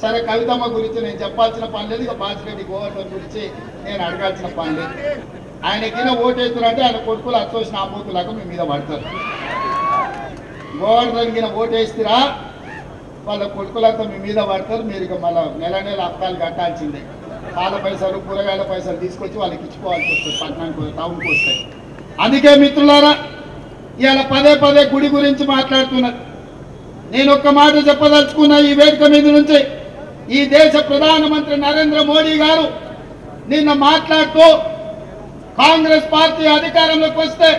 సరే కవితమ్మ గురించి నేను చెప్పాల్సిన పని లేదు, ఇక బాసిరెడ్డి గోవర్ధన్ గురించి నేను అడగాల్సిన పని లేదు. ఆయనకిన ఓటేస్తున్నారంటే ఆయన కొడుకులు అచ్చోసిన ఆపోతులాగా మీ మీద పడతారు. గోవర్ధన్ కింద ఓటేస్తారా వాళ్ళ కొడుకులంతా మీ మీద పడతారు. మీరు ఇక మళ్ళీ నెల నెల అప్పాలు కట్టాల్సిందే. పాల పైసలు కూరగాయల పైసలు తీసుకొచ్చి వాళ్ళకి ఇచ్చుకోవాల్సి వస్తుంది, పట్టణానికి టౌన్కి వస్తాయి. అందుకే మిత్రులారా ఇవాళ పదే పదే గుడి గురించి మాట్లాడుతున్నారు. నేను ఒక్క మాట చెప్పదలుచుకున్నా ఈ వేదిక మీద నుంచి. ఈ దేశ ప్రధానమంత్రి నరేంద్ర మోడీ గారు నిన్న మాట్లాడుతూ కాంగ్రెస్ పార్టీ అధికారంలోకి వస్తే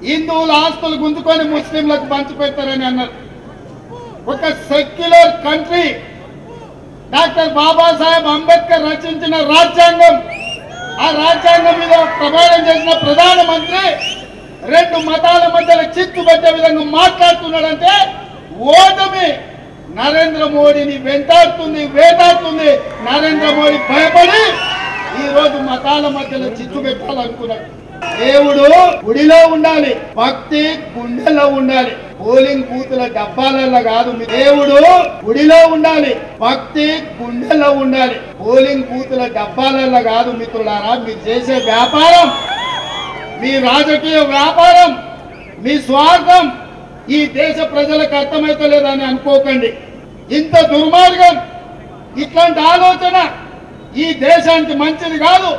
హిందువుల ఆస్తులు గుంజుకొని ముస్లింలకు పంచిపెడతారని అన్నారు. ఒక secular country doctor Babasaheb Ambedkar రచించిన రాజ్యాంగం, ఆ రాజ్యాంగం మీద ప్రమాణం చేసిన ప్రధానమంత్రి రెండు మతాల మధ్యలో చిచ్చు పెట్టే విధంగా మాట్లాడుతున్నాడంటే ఓటమి నరేంద్ర మోడీని వెంటాడుతుంది, వేటాడుతుంది. నరేంద్ర మోడీ భయపడి ఈ రోజు మతాల మధ్యలో చిచ్చు పెట్టాలనుకున్నాడు. దేవుడు గుడిలో ఉండాలి, భక్తి గుండెల్లో ఉండాలి, పోలింగ్ బూతుల డబ్బాలలో కాదు. దేవుడు గుడిలో ఉండాలి, భక్తి గుండెల్లో ఉండాలి, పోలింగ్ బూతుల డబ్బాలలో కాదు. మిత్రులారా, మీరు చేసే వ్యాపారం, మీ రాజకీయ వ్యాపారం, మీ స్వార్థం ఈ దేశ ప్రజలకు అర్థమైతలేదని అనుకోకండి. ఇంత దుర్మార్గం, ఇట్లాంటి ఆలోచన ఈ దేశానికి మంచిది కాదు.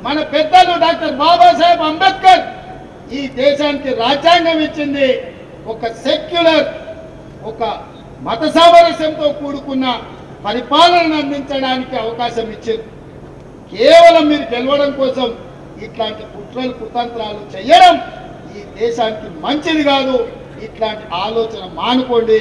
మన పెద్దలు డాక్టర్ బాబాసాహెబ్ అంబేద్కర్ ఈ దేశానికి రాజ్యాంగం ఇచ్చింది. ఒక సెక్యులర్, ఒక మత సామరస్యంతో కూడుకున్న పరిపాలనను అందించడానికి అవకాశం ఇచ్చింది. కేవలం మీరు గెలవడం కోసం ఇట్లాంటి కుట్రలు కుతంత్రాలు చేయడం ఈ దేశానికి మంచిది కాదు. ఇట్లాంటి ఆలోచన మానుకోండి.